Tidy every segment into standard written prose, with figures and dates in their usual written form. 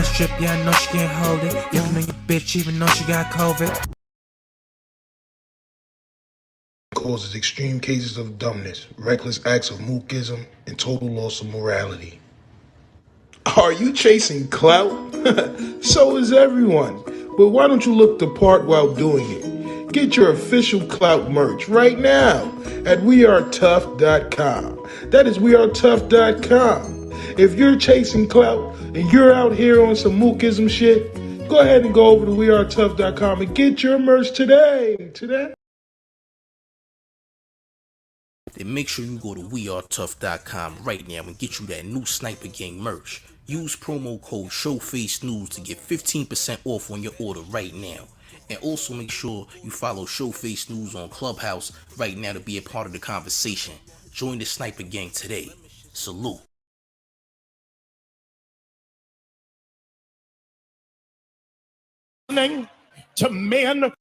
strip, yeah, I know she can't hold it. Looking at your bitch, even though she got COVID. Causes extreme cases of dumbness, reckless acts of mookism, and total loss of morality. Are you chasing clout? So is everyone. But why don't you look the part while doing it? Get your official Clout merch right now at wearetough.com. That is wearetough.com. If you're chasing clout and you're out here on some mookism shit, go ahead and go over to wearetough.com and get your merch today. Then make sure you go to wearetough.com right now and get you that new Sniper Gang merch. Use promo code Showface News to get 15% off on your order right now. And also make sure you follow Showface News on Clubhouse right now to be a part of the conversation. Join the Sniper Gang today. Salute. To men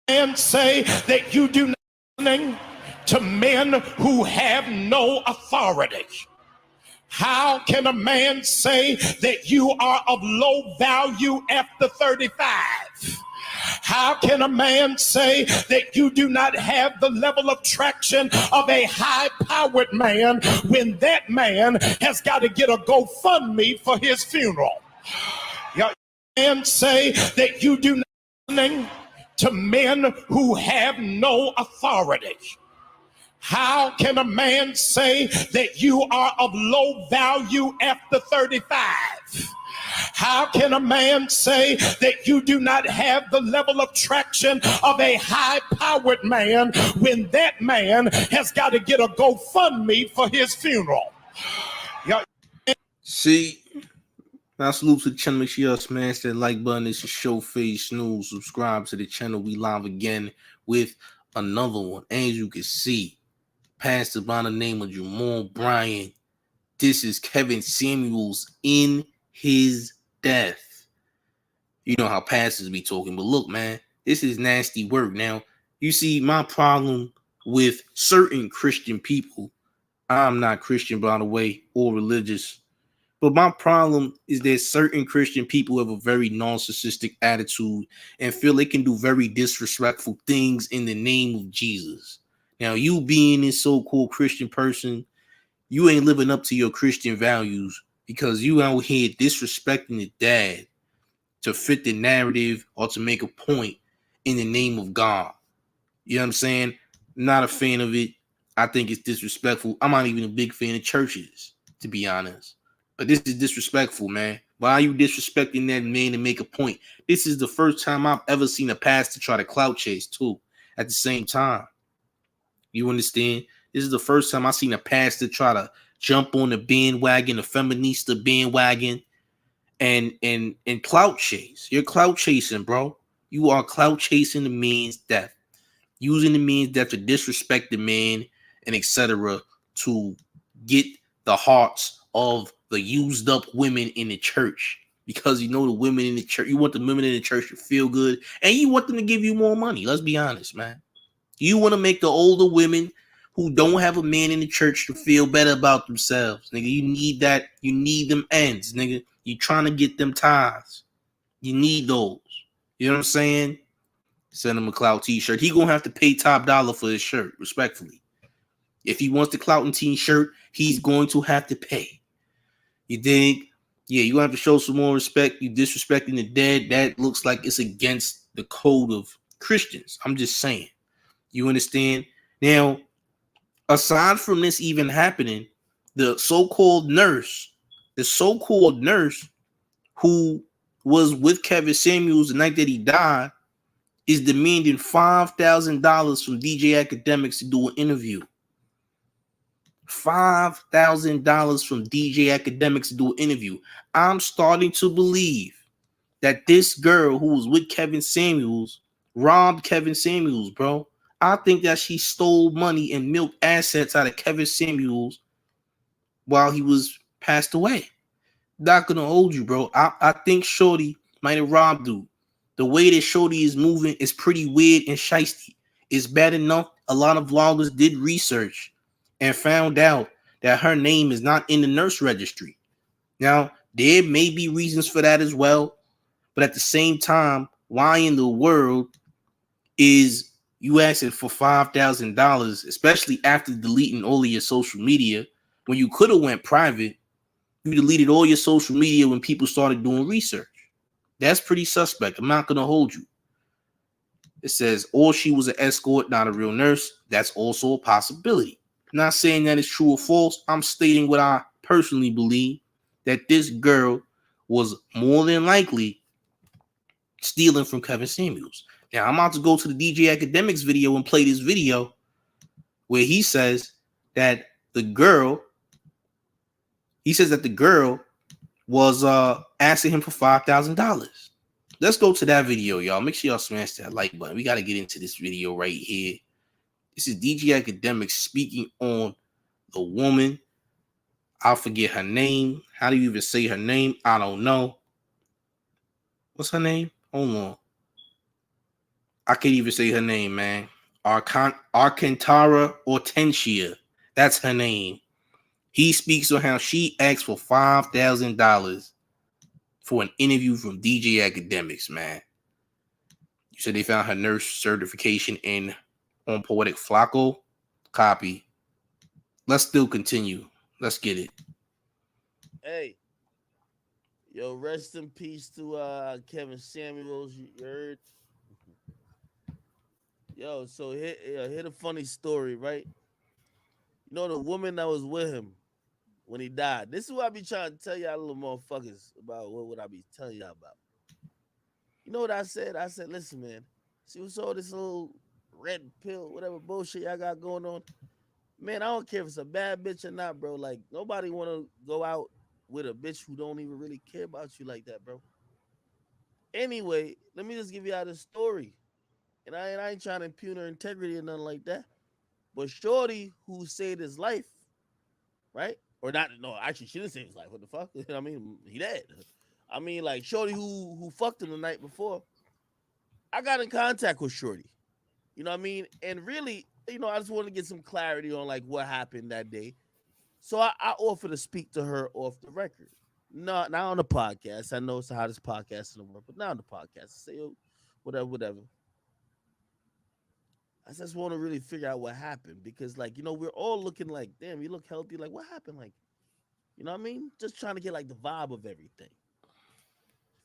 and say that you do nothing to men who have no authority. How can a man say that you are of low value after 35? How can a man say that you do not have the level of traction of a high-powered man when that man has got to get a GoFundMe for his funeral? And say that you do nothing to men who have no authority. How can a man say that you are of low value after 35? How can a man say that you do not have the level of traction of a high-powered man when that man has got to get a GoFundMe for his funeral? See, now salute to the channel. Make sure y'all smash that like button. It's your Showface News. Subscribe to the channel. We live again with another one. As you can see, Pastor by the name of Jamal Bryant. This is Kevin Samuels in his death. You know how pastors be talking, but look, man, this is nasty work. Now, you see, my problem with certain Christian people, I'm not Christian, by the way, or religious, but my problem is that certain Christian people have a very narcissistic attitude and feel they can do very disrespectful things in the name of Jesus. Now, you being this so-called Christian person, you ain't living up to your Christian values because you out here disrespecting the dad to fit the narrative or to make a point in the name of God. You know what I'm saying? Not a fan of it. I think it's disrespectful. I'm not even a big fan of churches, to be honest. But this is disrespectful, man. Why are you disrespecting that man to make a point? This is the first time I've ever seen a pastor try to clout chase, too, at the same time. You understand? This is the first time I've seen a pastor try to jump on the bandwagon, the feminista bandwagon, and clout chase. You're clout chasing, bro. You are clout chasing the man's death. Using the man's death to disrespect the man and etc. to get the hearts of the used up women in the church. Because you know the women in the church, you want the women in the church to feel good and you want them to give you more money. Let's be honest, man. You want to make the older women who don't have a man in the church to feel better about themselves. Nigga, you need that. You need them ends, nigga. You trying to get them tithes. You need those. You know what I'm saying? Send him a Clout t-shirt. He gonna have to pay top dollar for his shirt, respectfully. If he wants the Clout and t-shirt, he's going to have to pay. You dig? Yeah, you have to show some more respect. You disrespecting the dead. That looks like it's against the code of Christians. I'm just saying. You understand? Now, aside from this even happening, the so-called nurse who was with Kevin Samuels the night that he died is demanding $5,000 from DJ Akademiks to do an interview. $5,000 from DJ Akademiks to do an interview. I'm starting to believe that this girl who was with Kevin Samuels robbed Kevin Samuels, bro. I think that she stole money and milked assets out of Kevin Samuels while he was passed away. Not gonna hold you, bro. I think Shorty might have robbed dude. The way that Shorty is moving is pretty weird and shiesty. It's bad enough a lot of vloggers did research and found out that her name is not in the nurse registry. Now, There may be reasons for that as well. But at the same time, why in the world is you asking for $5,000, especially after deleting all of your social media, when you could have went private? You deleted all your social media when people started doing research. That's pretty suspect. I'm not going to hold you. It says, or she was an escort, not a real nurse. That's also a possibility. I'm not saying that it's true or false. I'm stating what I personally believe, that this girl was more than likely stealing from Kevin Samuels. Now, I'm about to go to the DJ Akademiks video and play this video where he says that the girl was asking him for $5,000. Let's go to that video, y'all. Make sure y'all smash that like button. We got to get into this video right here. This is DJ Akademiks speaking on the woman. I'll forget her name. How do you even say her name? I don't know. What's her name? Hold on. I can't even say her name, man. Arcantara Ortensia. That's her name. He speaks on how she asked for $5,000 for an interview from DJ Akademiks, man. You said they found her nurse certification on Poetic Flacco. Copy. Let's still continue. Let's get it. Hey, yo, rest in peace to Kevin Samuels. You heard? Yo, so here the funny story, right? You know the woman that was with him when he died. This is what I be trying to tell y'all little motherfuckers about. What I be telling y'all about? You know what I said? I said, listen, man. See what's all this little red pill, whatever bullshit y'all got going on? Man, I don't care if it's a bad bitch or not, bro. Like, nobody want to go out with a bitch who don't even really care about you like that, bro. Anyway, let me just give y'all the story. And I ain't trying to impugn her integrity or nothing like that. But Shorty, who saved his life, right? Or not, no, actually, she didn't save his life. What the fuck? I mean, he dead. I mean, like, Shorty who fucked him the night before. I got in contact with Shorty. You know what I mean? And really, you know, I just wanted to get some clarity on, like, what happened that day. So I offered to speak to her off the record. No, not on the podcast. I know it's the hottest podcast in the world, but not on the podcast. Say, yo, whatever. I just want to really figure out what happened because, like, you know, we're all looking like, damn, you look healthy. Like, what happened? Like, you know what I mean? Just trying to get, like, the vibe of everything.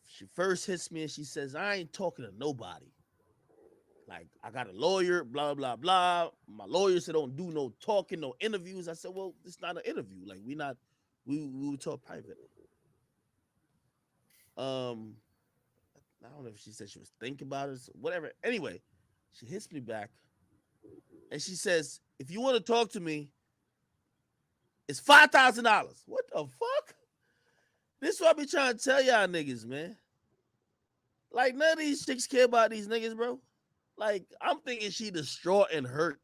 She first hits me and she says, I ain't talking to nobody. Like, I got a lawyer, blah, blah, blah. My lawyer said don't do no talking, no interviews. I said, well, it's not an interview. Like, we would talk private. I don't know if she said she was thinking about it, whatever. Anyway, she hits me back and she says, if you want to talk to me, it's $5,000. What the fuck? This is what I be trying to tell y'all niggas, man. Like, none of these chicks care about these niggas, bro. Like, I'm thinking she distraught and hurt,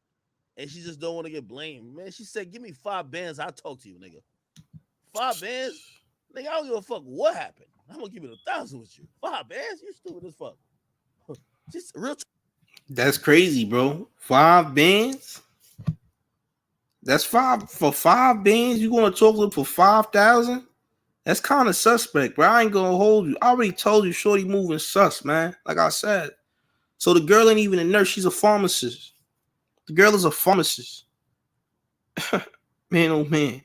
and she just don't want to get blamed. Man, she said, give me 5 bands, I'll talk to you, nigga. 5 bands? Nigga, I don't give a fuck what happened. I'm going to give it 1,000 with you. 5 bands? You stupid as fuck. Just real. That's crazy, bro. 5 bands? That's 5 for 5 bands. You going to talk to them for 5,000? That's kind of suspect, bro. I ain't gonna hold you. I already told you, Shorty moving sus, man. Like I said. So the girl ain't even a nurse. She's a pharmacist. The girl is a pharmacist. Man, oh man.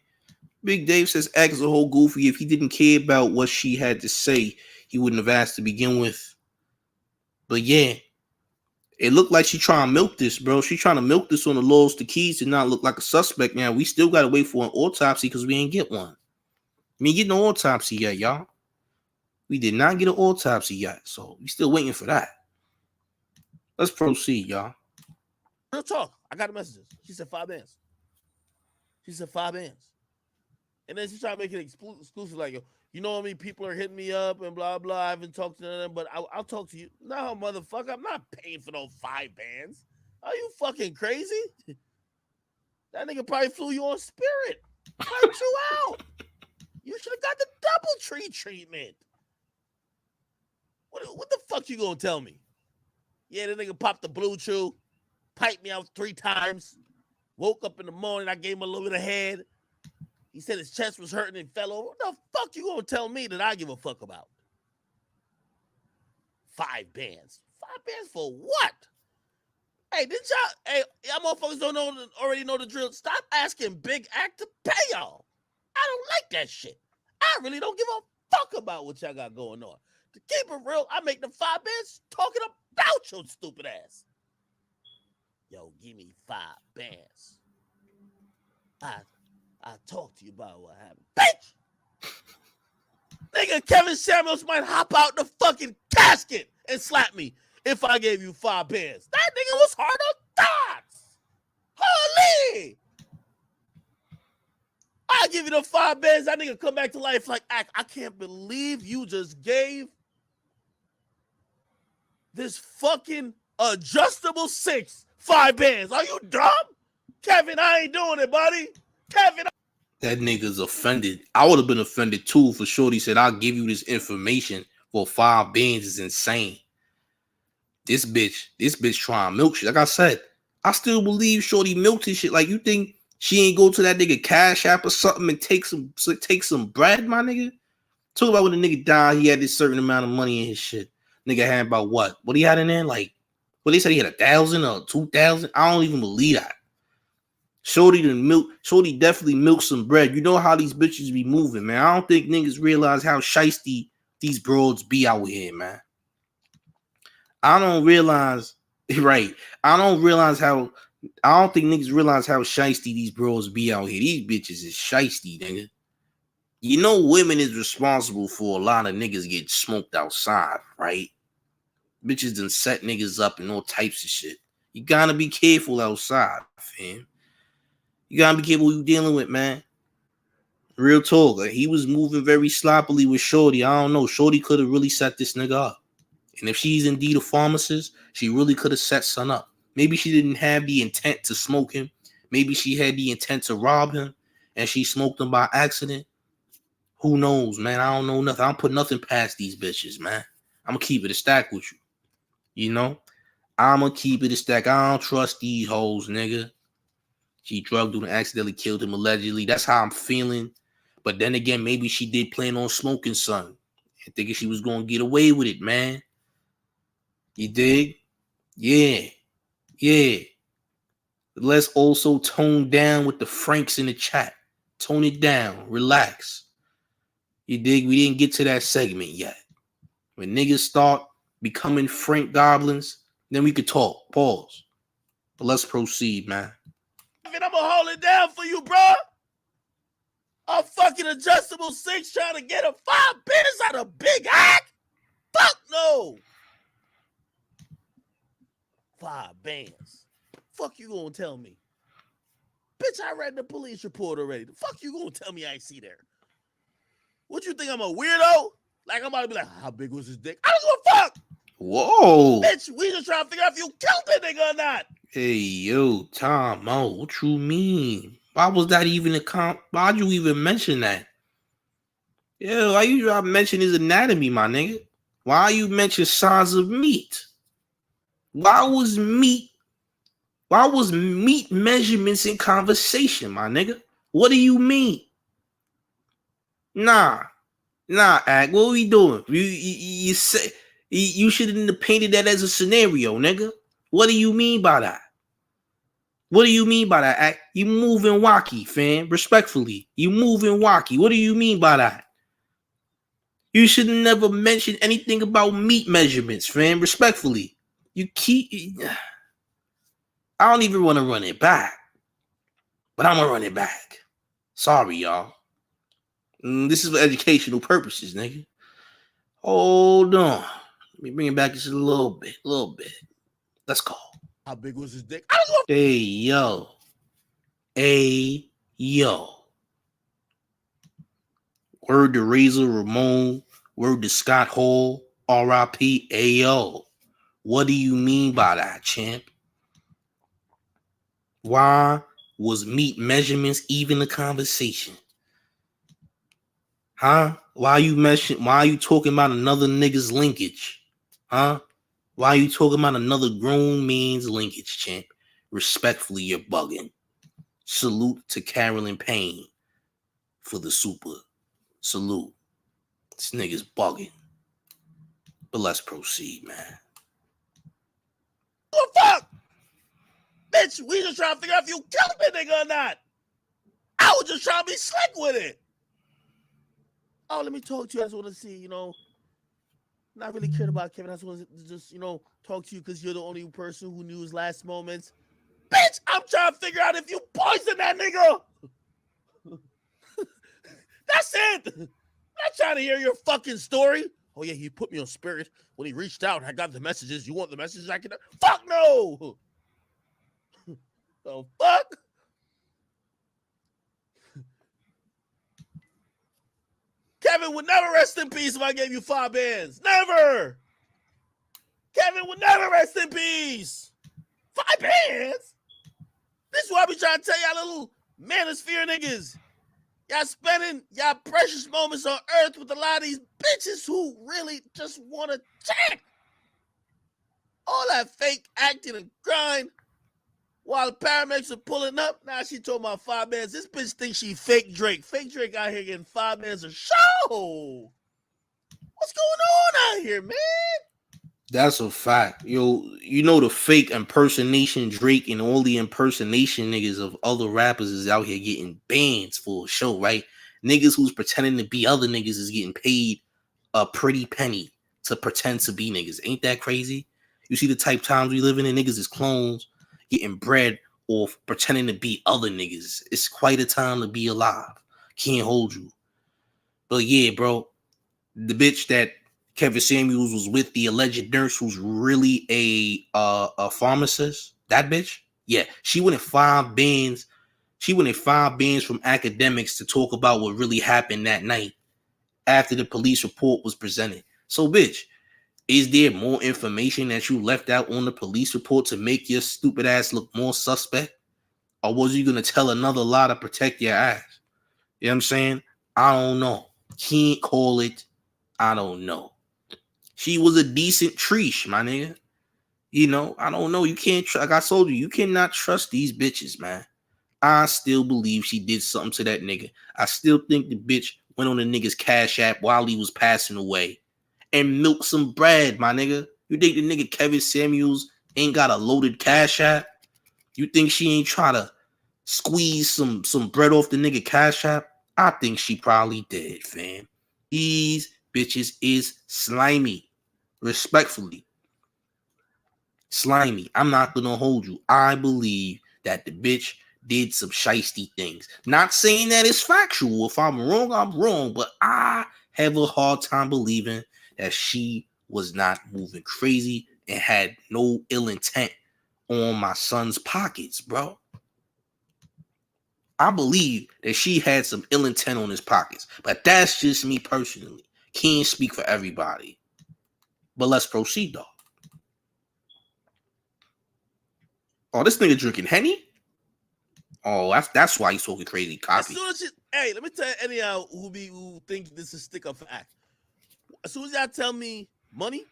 Big Dave says Act is a whole goofy. If he didn't care about what she had to say, he wouldn't have asked to begin with. But yeah, it looked like she trying to milk this, bro. She trying to milk this on the laws to keys to not look like a suspect. Now we still gotta wait for an autopsy because we ain't get one. We ain't getting no autopsy yet, y'all. We did not get an autopsy yet, so we still waiting for that. Let's proceed, y'all. Real talk. I got the messages. She said 5 bands. She said 5 bands. And then she tried to make it exclusive, like, you know what I mean? People are hitting me up and blah, blah. I haven't talked to them, but I'll talk to you. No, motherfucker, I'm not paying for those 5 bands. Are you fucking crazy? That nigga probably flew you on Spirit. Piped you out. You should have got the DoubleTree treatment. What the fuck you gonna tell me? Yeah, the nigga popped the Blue Chew, piped me out 3 times. Woke up in the morning, I gave him a little bit of head. He said his chest was hurting and fell over. What the fuck you gonna tell me that I give a fuck about? 5 bands. 5 bands for what? Hey, hey, y'all motherfuckers already know the drill. Stop asking Big Act to pay y'all. I don't like that shit. I really don't give a fuck about what y'all got going on. To keep it real, I make the 5 bands talking about your stupid ass. Yo, give me 5 bands. I talk to you about what happened. Bitch! Nigga, Kevin Samuels might hop out the fucking casket and slap me if I gave you 5 bands. That nigga was hard on thoughts. Holy! I give you the 5 bands, that nigga come back to life like, I can't believe you just gave this fucking adjustable 6 5 bands. Are you dumb? Kevin, I ain't doing it, buddy. Kevin. That nigga's offended. I would have been offended too for Shorty said, I'll give you this information for 5 bands is insane. This bitch trying to milk shit. Like I said, I still believe Shorty milked his shit. Like, you think she ain't go to that nigga Cash App or something and take some bread, my nigga? Talk about when the nigga died, he had this certain amount of money in his shit. Nigga had about what? What he had in there? Like, what they said he had 1,000 or 2,000? I don't even believe that. Shorty definitely milked some bread. You know how these bitches be moving, man. I don't think niggas realize how shiesty these broads be out here, man. I don't realize, right? I don't think niggas realize how shiesty these bros be out here. These bitches is shiesty, nigga. You know women is responsible for a lot of niggas get smoked outside, right? Bitches done set niggas up and all types of shit. You gotta be careful outside, fam. You gotta be careful who you dealing with, man. Real talk. Like, he was moving very sloppily with Shorty. I don't know. Shorty could have really set this nigga up. And if she's indeed a pharmacist, she really could have set son up. Maybe she didn't have the intent to smoke him. Maybe she had the intent to rob him and she smoked him by accident. Who knows, man? I don't know nothing. I don't put nothing past these bitches, man. I'm going to keep it a stack with you. You know? I'm going to keep it a stack. I don't trust these hoes, nigga. She drugged him and accidentally killed him allegedly. That's how I'm feeling. But then again, maybe she did plan on smoking son. And thinking she was going to get away with it, man. You dig? Yeah. Let's also tone down with the Franks in the chat. Tone it down. Relax. You dig? We didn't get to that segment yet. When niggas start becoming Frank goblins, then we could talk. Pause. But let's proceed, man. I'm gonna hold it down for you, bro. A fucking adjustable 6 trying to get a 5 bands out of Big Hack? Fuck no. 5 bands. Fuck you gonna tell me? Bitch, I read the police report already. The fuck you gonna tell me I ain't see there? What you think, I'm a weirdo? Like, I'm about to be like, how big was his dick? I don't give a fuck. Whoa. Bitch, we just trying to figure out if you killed that nigga or not. Hey, yo, Tom, what you mean? Why was that even why'd you even mention that? Yeah, why you try to mention his anatomy, my nigga? Why you mention size of meat? Why was meat measurements in conversation, my nigga? What do you mean? Nah, Act. What are we doing? You say you shouldn't have painted that as a scenario, nigga. What do you mean by that? What do you mean by that, Act? You moving wacky, fam. Respectfully, you moving wacky. What do you mean by that? You should never mention anything about meat measurements, fam. Respectfully, I don't even want to run it back, but I'm gonna run it back. Sorry, y'all. This is for educational purposes, nigga. Hold on. Let me bring it back just a little bit. Let's go. How big was his dick? Hey, yo. Word to Razor Ramon. Word to Scott Hall. R.I.P. Ayo. What do you mean by that, champ? Why was meat measurements even a conversation? Huh? Why are you talking about another nigga's linkage? Huh? Why are you talking about another grown man's linkage, champ? Respectfully, you're bugging. Salute to Carolyn Payne. for the super. Salute. This nigga's bugging. But let's proceed, man. What the fuck? Bitch, we just trying to figure out if you killed that nigga or not. I was just trying to be slick with it. Oh, let me talk to you. I just want to see, you know, not really cared about Kevin. I just want to just, you know, talk to you because you're the only person who knew his last moments. Bitch, I'm trying to figure out if you poisoned that nigga. That's it. I'm not trying to hear your fucking story. Oh, yeah, he put me on spirit when he reached out. I got the messages. You want the messages? I can. Fuck no. The fuck? Kevin would never rest in peace if I gave you 5 bands. Never. Kevin would never rest in peace. 5 bands? This is what I be trying to tell y'all little manosphere niggas. Y'all spending y'all precious moments on earth with a lot of these bitches who really just want to check. All that fake acting and grind while the paramedics are pulling up. Now she told my 5 bands. This bitch thinks she fake Drake. Fake Drake out here getting 5 bands a show. What's going on out here, man? That's a fact. Yo, you know the fake impersonation Drake and all the impersonation niggas of other rappers is out here getting bans for a show, right? Niggas who's pretending to be other niggas is getting paid a pretty penny to pretend to be niggas. Ain't that crazy? You see the type times we live in, and niggas is clones getting bread off pretending to be other niggas. It's quite a time to be alive. Can't hold you. But yeah, bro, the bitch that Kevin Samuels was with, the alleged nurse who's really a pharmacist, that bitch, yeah, she went in 5 bands. She went in 5 bands from Akademiks to talk about what really happened that night after the police report was presented. So, bitch, is there more information that you left out on the police report to make your stupid ass look more suspect? Or was you going to tell another lie to protect your ass? You know what I'm saying? I don't know. Can't call it. I don't know. She was a decent treesh, my nigga. You know, I don't know. You can't, like I told you, you cannot trust these bitches, man. I still believe she did something to that nigga. I still think the bitch went on the nigga's Cash App while he was passing away and milked some bread, my nigga. You think the nigga Kevin Samuels ain't got a loaded Cash App? You think she ain't try to squeeze some bread off the nigga Cash App? I think she probably did, fam. These bitches is slimy. Respectfully. Slimy. I'm not gonna hold you. I believe that the bitch did some shiesty things. Not saying that it's factual. If I'm wrong, I'm wrong. But I have a hard time believing that she was not moving crazy and had no ill intent on my son's pockets, bro. I believe that she had some ill intent on his pockets. But that's just me personally. Can't speak for everybody. But let's proceed, though. Oh, this nigga drinking Henny? Oh, that's why he's talking crazy copy. As soon as hey, let me tell you, any of y'all who think this is stick up for act. As soon as y'all tell me money,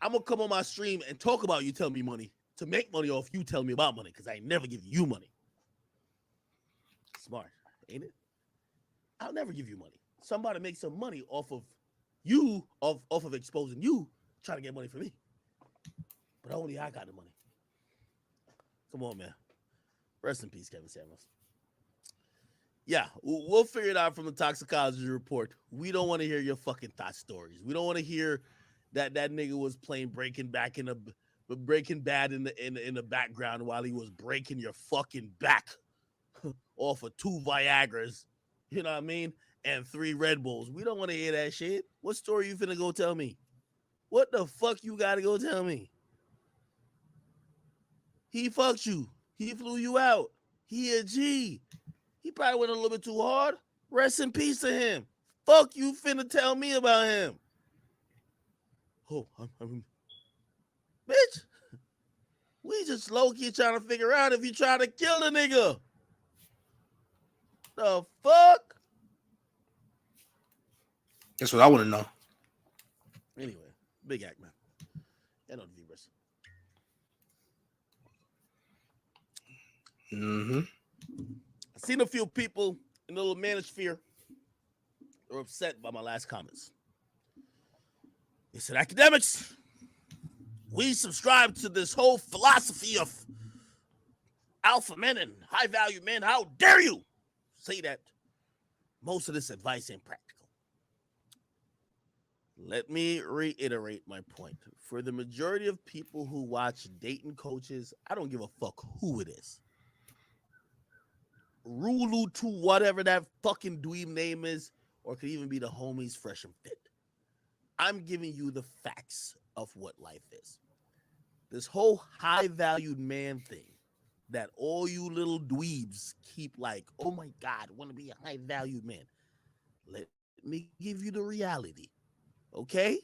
I'm gonna come on my stream and talk about you tell me money to make money off you tell me about money because I ain't never give you money. Smart, ain't it? I'll never give you money. Somebody make some money off of you, off of exposing you, trying to get money from me. But only I got the money. Come on, man. Rest in peace, Kevin Samuels. Yeah, we'll figure it out from the toxicology report. We don't want to hear your fucking thought stories. We don't want to hear that nigga was playing Breaking Bad in the background while he was breaking your fucking back off of 2 Viagras. You know what I mean? And 3 Red Bulls. We don't want to hear that shit. What story you finna go tell me? What the fuck you gotta go tell me? He fucked you. He flew you out. He a G. He probably went a little bit too hard. Rest in peace to him. Fuck you finna tell me about him. Oh, bitch. We just low-key trying to figure out if you try to kill the nigga. The fuck? That's what I want to know. Anyway, big act, man. And on the viewers. I've seen a few people in the little manosphere are upset by my last comments. They said, Akademiks, we subscribe to this whole philosophy of alpha men and high value men. How dare you say that most of this advice ain't practical? Let me reiterate my point. For the majority of people who watch dating coaches, I don't give a fuck who it is. Rulu to whatever that fucking dweeb name is, or it could even be the homies Fresh and Fit. I'm giving you the facts of what life is. This whole high-valued man thing that all you little dweebs keep like, oh my God, I want to be a high-valued man. Let me give you the reality, okay?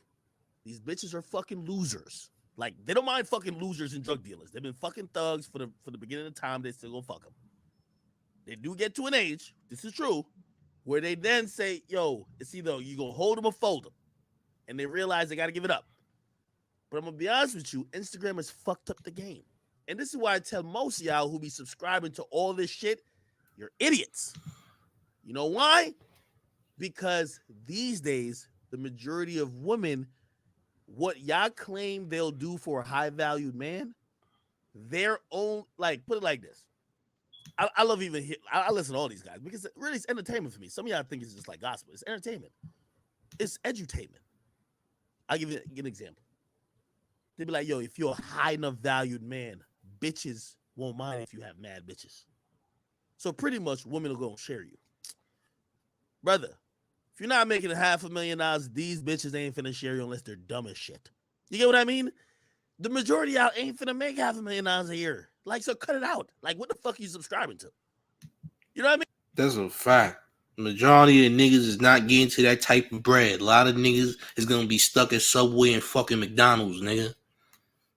These bitches are fucking losers. Like, they don't mind fucking losers and drug dealers. They've been fucking thugs for the beginning of time. They still gonna fuck them. They do get to an age, this is true, where they then say, yo, it's either you gonna hold them or fold them. And they realize they gotta give it up. But I'm gonna be honest with you, Instagram has fucked up the game. And this is why I tell most of y'all who be subscribing to all this shit, you're idiots. You know why? Because these days, the majority of women, what y'all claim they'll do for a high-valued man, their own, like, put it like this. I love even, I listen to all these guys because really it's entertainment for me. Some of y'all think it's just like gospel. It's entertainment. It's edutainment. I'll give you an example. They'd be like, yo, if you're a high enough valued man, bitches won't mind if you have mad bitches. So pretty much women will go and share you. Brother, if you're not making $500,000, these bitches ain't finna share you unless they're dumb as shit. You get what I mean? The majority of y'all ain't finna make $500,000 a year. Like, so cut it out. Like, what the fuck are you subscribing to? You know what I mean? That's a fact. The majority of niggas is not getting to that type of bread. A lot of niggas is gonna be stuck at Subway and fucking McDonald's, nigga.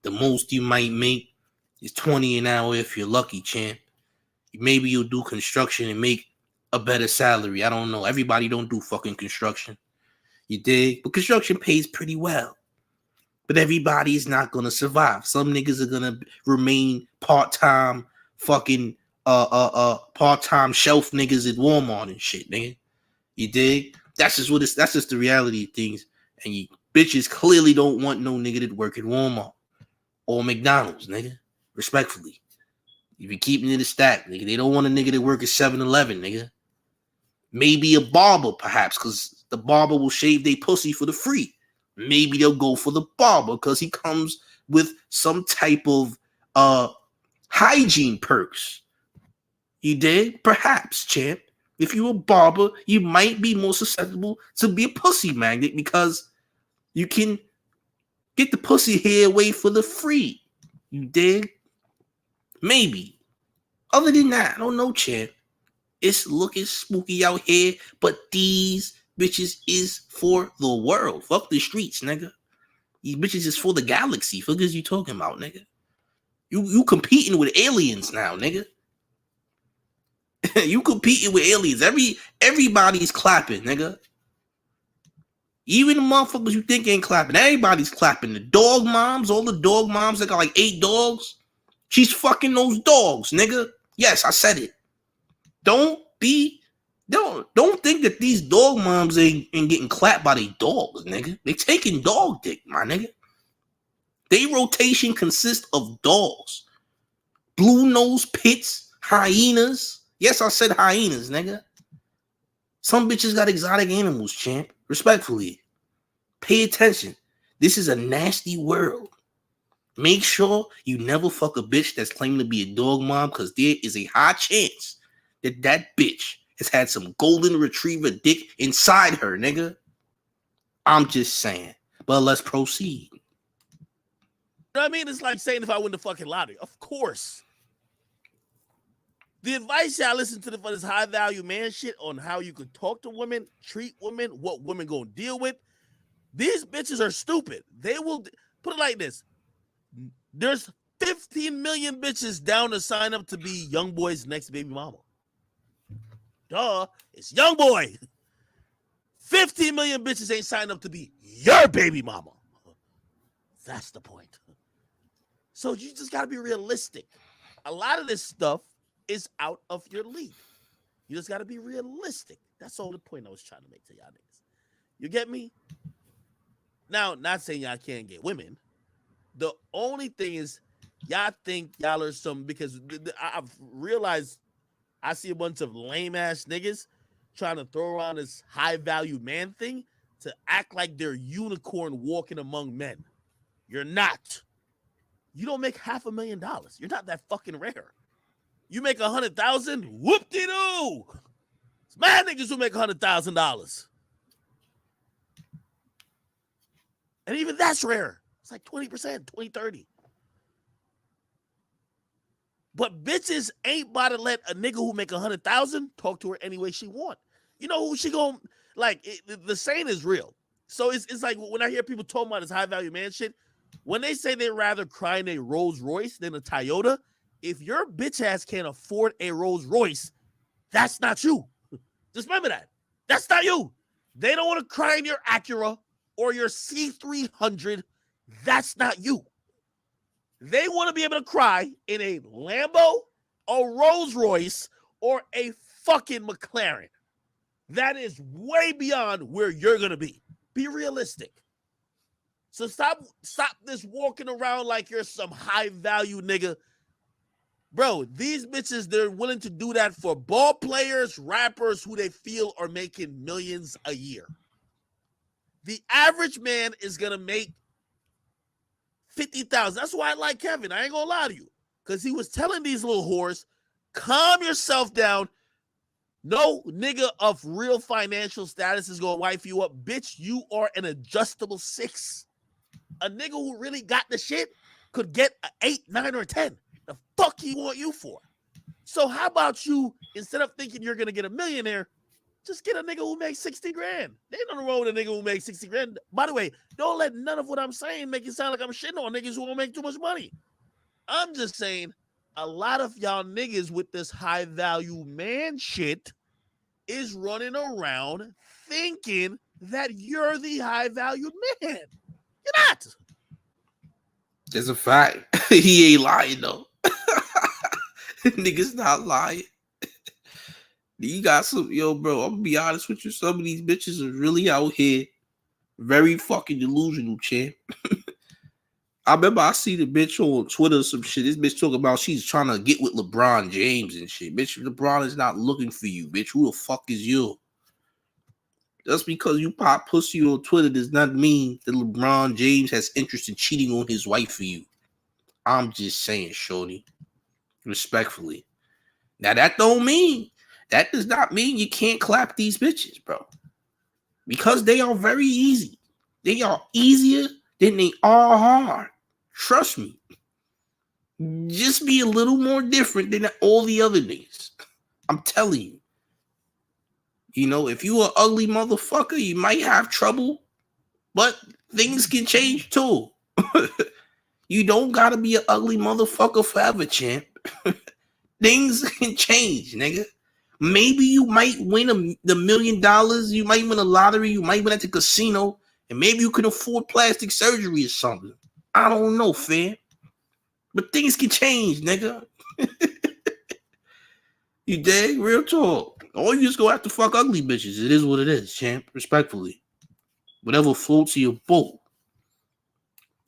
The most you might make is $20 an hour if you're lucky, champ. Maybe you'll do construction and make a better salary. I don't know. Everybody don't do fucking construction. You dig? But construction pays pretty well. But everybody is not gonna survive. Some niggas are gonna remain part-time fucking part-time shelf niggas at Walmart and shit, nigga. You dig? That's just the reality of things. And you bitches clearly don't want no nigga that work at Walmart or McDonald's, nigga. Respectfully. You be keeping it a stack, nigga. They don't want a nigga that work at 7-Eleven, nigga. Maybe a barber, perhaps, because the barber will shave their pussy for the free. Maybe they'll go for the barber because he comes with some type of hygiene perks. You did? Perhaps, champ. If you're a barber, you might be more susceptible to be a pussy magnet because you can get the pussy hair away for the free. You dig? Maybe. Other than that, I don't know, champ. It's looking spooky out here, but these bitches is for the world. Fuck the streets, nigga. These bitches is for the galaxy. Fuck is you talking about, nigga? You competing with aliens now, nigga. You competing with aliens. Everybody's clapping, nigga. Even the motherfuckers you think ain't clapping. Everybody's clapping. The dog moms, all the dog moms that got like 8 dogs. She's fucking those dogs, nigga. Yes, I said it. Don't think that these dog moms ain't getting clapped by their dogs, nigga. They taking dog dick, my nigga. They rotation consists of dogs. Blue nose pits, hyenas. Yes, I said hyenas, nigga. Some bitches got exotic animals, champ. Respectfully. Pay attention. This is a nasty world. Make sure you never fuck a bitch that's claiming to be a dog mom because there is a high chance that bitch has had some golden retriever dick inside her, nigga. I'm just saying. But let's proceed. You know what I mean? It's like saying if I win the fucking lottery. Of course. The advice y'all listen to for this high value man shit on how you could talk to women, treat women, what women gonna deal with. These bitches are stupid. They will put it like this. There's 15 million bitches down to sign up to be young boy's next baby mama. Duh, it's young boy. 15 million bitches ain't signed up to be your baby mama. That's the point. So you just gotta be realistic. A lot of this stuff is out of your league. You just gotta be realistic. That's all the point I was trying to make to y'all niggas. You get me? Now, not saying y'all can't get women. The only thing is, y'all think y'all are some, because I've realized I see a bunch of lame ass niggas trying to throw around this high value man thing to act like they're unicorn walking among men. You're not. You don't make $500,000. You're not that fucking rare. You make 100,000, whoop-de-doo. It's mad niggas who make $100,000. And even that's rare. It's like 20%, 20, 30. But bitches ain't about to let a nigga who make 100,000 talk to her any way she want. You know who she gonna, like, the saying is real. So it's like when I hear people talking about this high value man shit, when they say they'd rather cry in a Rolls Royce than a Toyota, if your bitch ass can't afford a Rolls Royce, that's not you. Just remember that. That's not you. They don't want to cry in your Acura or your C300. That's not you. They want to be able to cry in a Lambo, a Rolls Royce, or a fucking McLaren. That is way beyond where you're going to be. Be realistic. So stop this walking around like you're some high value nigga. Bro, these bitches, they're willing to do that for ball players, rappers who they feel are making millions a year. The average man is going to make 50,000. That's why I like Kevin. I ain't going to lie to you. Because he was telling these little whores, calm yourself down. No nigga of real financial status is going to wife you up. Bitch, you are an adjustable 6. A nigga who really got the shit could get an 8, 9, or 10. The fuck he want you for? So how about you, instead of thinking you're going to get a millionaire, just get a nigga who makes 60 grand. They ain't nothing wrong with a nigga who makes 60 grand. By the way, don't let none of what I'm saying make it sound like I'm shitting on niggas who won't make too much money. I'm just saying a lot of y'all niggas with this high value man shit is running around thinking that you're the high valued man. You're not. That's a fact. He ain't lying though. Niggas not lying. You got some, yo, bro. I'm gonna be honest with you. Some of these bitches are really out here very fucking delusional, champ. I remember I see the bitch on Twitter or some shit. This bitch talking about she's trying to get with LeBron James and shit. Bitch, LeBron is not looking for you, bitch. Who the fuck is you? Just because you pop pussy on Twitter does not mean that LeBron James has interest in cheating on his wife for you. I'm just saying, shorty. Respectfully. Now, that does not mean you can't clap these bitches, bro. Because they are very easy. They are easier than they are hard. Trust me. Just be a little more different than all the other niggas. I'm telling you. You know, if you an ugly motherfucker, you might have trouble. But things can change too. You don't gotta be an ugly motherfucker forever, champ. Things can change, nigga. Maybe you might win the $1 million. You might win a lottery. You might win at the casino. And maybe you can afford plastic surgery or something. I don't know, fam. But things can change, nigga. You dig? Real talk. Or you just go after fuck ugly bitches. It is what it is, champ. Respectfully. Whatever floats your boat.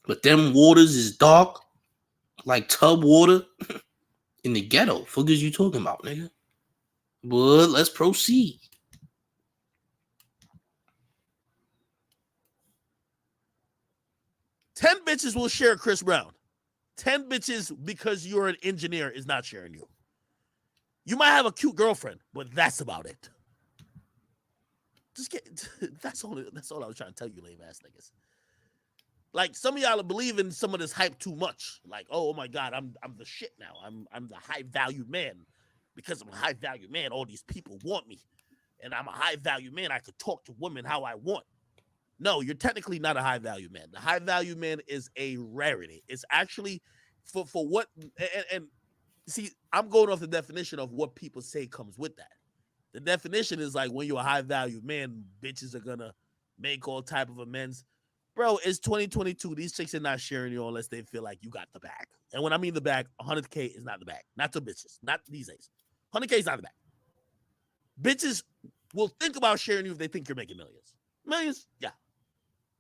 But them waters is dark. Like tub water. In the ghetto. Fuck is you talking about, nigga? But let's proceed. Ten bitches will share Chris Brown. 10 bitches because you're an engineer is not sharing you. You might have a cute girlfriend, but that's about it. Just get that's all I was trying to tell you, lame ass niggas. Like some of y'all are believing some of this hype too much. Like, oh my God, I'm the shit now. I'm the high value man. Because I'm a high value man, all these people want me. And I'm a high value man. I could talk to women how I want. No, you're technically not a high value man. The high value man is a rarity. It's actually for what and see, I'm going off the definition of what people say comes with that. The definition is like when you're a high value man, bitches are gonna make all type of amends. Bro, it's 2022. These chicks are not sharing you unless they feel like you got the bag. And when I mean the bag, 100K is not the bag. Not to bitches. Not these days. 100K is not the bag. Bitches will think about sharing you if they think you're making millions. Millions? Yeah.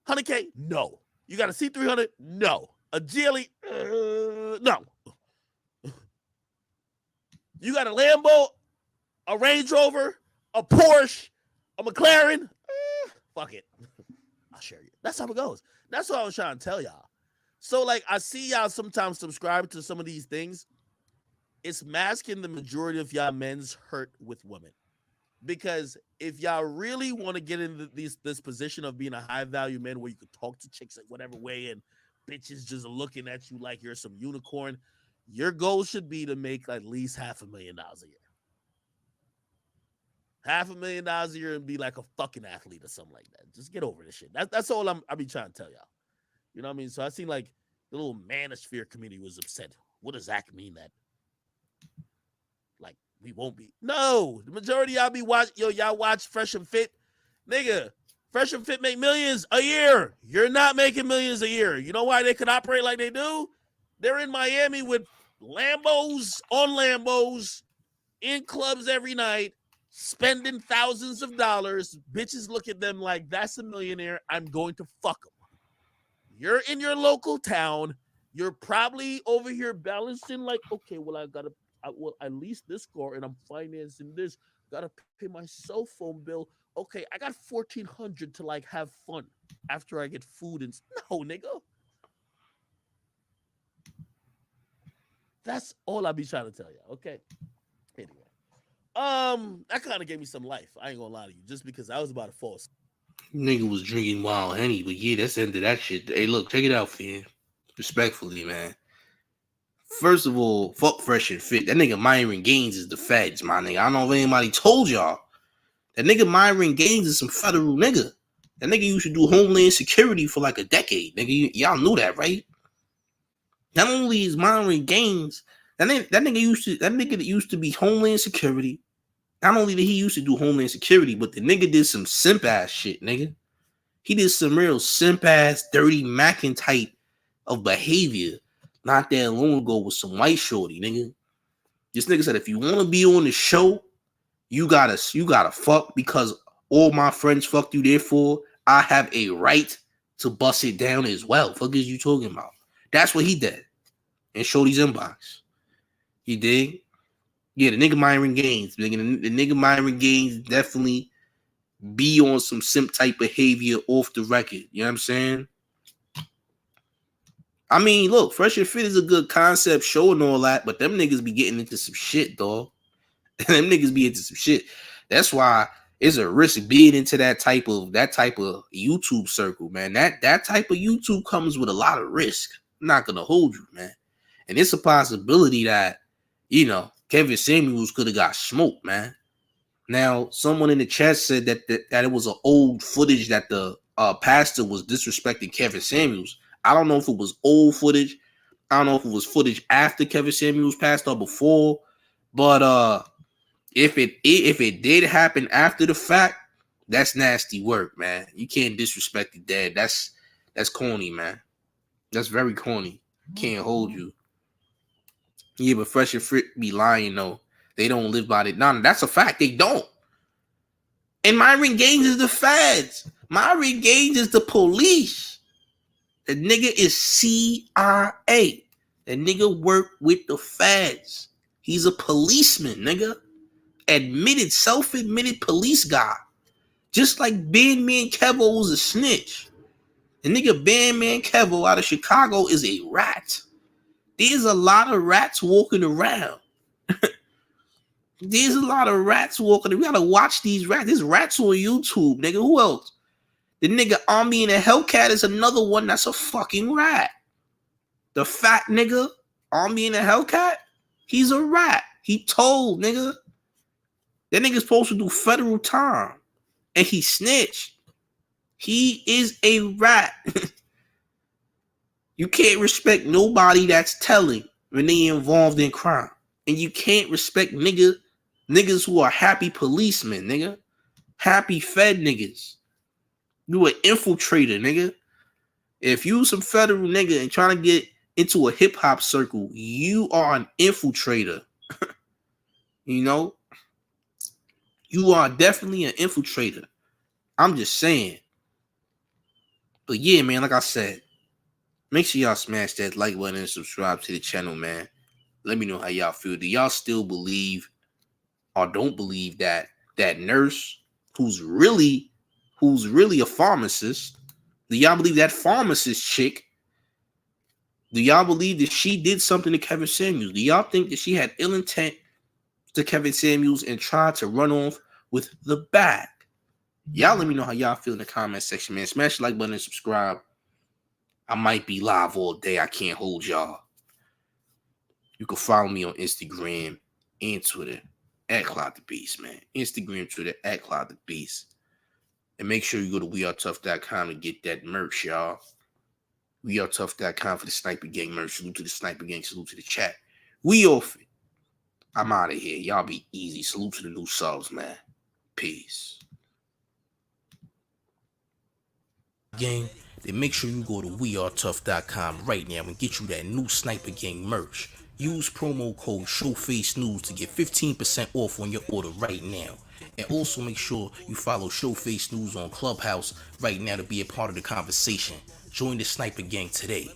100K? No. You got a C300? No. A GLE? No. You got a Lambo, a Range Rover, a Porsche, a McLaren? Fuck it. I'll share you. That's how it goes. That's what I was trying to tell y'all. So, like, I see y'all sometimes subscribe to some of these things. It's masking the majority of y'all men's hurt with women. Because if y'all really want to get into this position of being a high-value man where you could talk to chicks in whatever way and bitches just looking at you like you're some unicorn, your goal should be to make at least $500,000 a year. $500,000 a year and be like a fucking athlete or something like that. Just get over this shit. That's all I be trying to tell y'all. You know what I mean? So I seen like the little manosphere community was upset. What does that mean that? Like, we won't be. No, the majority of y'all be watch. Y'all watch Fresh and Fit. Nigga, Fresh and Fit make millions a year. You're not making millions a year. You know why they can operate like they do? They're in Miami with Lambos on Lambos, in clubs every night, spending thousands of dollars. Bitches look at them like, that's a millionaire. I'm going to fuck him. You're in your local town. You're probably over here balancing like, okay, well, I leased this car and I'm financing this. Gotta pay my cell phone bill. Okay, I got $1,400 to like have fun after I get food and no, nigga. That's all I be trying to tell you. Okay. Anyway, that kind of gave me some life. I ain't gonna lie to you, just because I was about to fall asleep. Nigga was drinking wild Henny, but yeah, that's the end of that shit. Hey, look, check it out, fam. Respectfully, man. First of all, fuck Fresh and Fit. That nigga Myron Gaines is the feds, my nigga. I don't know if anybody told y'all. That nigga Myron Gaines is some federal nigga. That nigga used to do Homeland Security for like a decade. Nigga, y'all knew that, right? Not only is Myron Gaines, that nigga that used to be Homeland Security. Not only did he used to do Homeland Security, but the nigga did some simp ass shit, nigga. He did some real simp ass, dirty mackin type of behavior not that long ago with some white shorty, nigga. This nigga said, if you want to be on the show, you gotta fuck because all my friends fucked you. Therefore, I have a right to bust it down as well. Fuck is you talking about? That's what he did in Shorty's inbox. You dig? Yeah, the nigga Myron Gaines. The nigga Myron Gaines definitely be on some simp type behavior off the record. You know what I'm saying? I mean, look, Fresh and Fit is a good concept show and all that, but them niggas be getting into some shit, dog. Them niggas be into some shit. That's why it's a risk being into that type of YouTube circle, man. That type of YouTube comes with a lot of risk. I'm not gonna hold you, man. And it's a possibility that, you know, Kevin Samuels could have got smoked, man. Now, someone in the chat said that it was an old footage that the pastor was disrespecting Kevin Samuels. I don't know if it was old footage. I don't know if it was footage after Kevin Samuels passed or before. But if it did happen after the fact, that's nasty work, man. You can't disrespect the dead. That's corny, man. That's very corny. Can't hold you. Yeah, but Fresh and Fit be lying though. They don't live by it. No, that's a fact. They don't. And Myron Gaines is the feds. Myron Gaines is the police. The nigga is CIA. The nigga work with the feds. He's a policeman, nigga. Admitted, self-admitted police guy. Just like Bandman Kevo was a snitch. The nigga Bandman Kevo out of Chicago is a rat. There's a lot of rats walking around. There's a lot of rats walking around. We gotta watch these rats. There's rats on YouTube, nigga. Who else? The nigga Army and a Hellcat is another one that's a fucking rat. The fat nigga, Army and a Hellcat, he's a rat. He told, nigga. That nigga's supposed to do federal time. And he snitched. He is a rat. You can't respect nobody that's telling when they involved in crime. And you can't respect niggas who are happy policemen, nigga. Happy fed niggas. You an infiltrator, nigga. If you some federal nigga and trying to get into a hip hop circle, you are an infiltrator. You know? You are definitely an infiltrator. I'm just saying. But yeah, man, like I said, make sure y'all smash that like button and subscribe to the channel, man. Let me know how y'all feel. Do y'all still believe or don't believe that that nurse who's really a pharmacist, do y'all believe that pharmacist chick, do y'all believe that she did something to Kevin Samuels? Do y'all think that she had ill intent to Kevin Samuels and tried to run off with the bag? Y'all let me know how y'all feel in the comment section, man. Smash the like button and subscribe. I might be live all day. I can't hold y'all. You can follow me on Instagram and Twitter at Clout the Beast, man. Instagram, Twitter at Clout the Beast. And make sure you go to wearetough.com to get that merch, y'all. wearetough.com for the Sniper Gang merch. Salute to the Sniper Gang. Salute to the chat. We off it. I'm out of here. Y'all be easy. Salute to the new subs, man. Peace. Gang, then make sure you go to wearetough.com right now and get you that new Sniper Gang merch. Use promo code Showface News to get 15% off on your order right now. And also make sure you follow Showface News on Clubhouse right now to be a part of the conversation. Join the Sniper Gang today.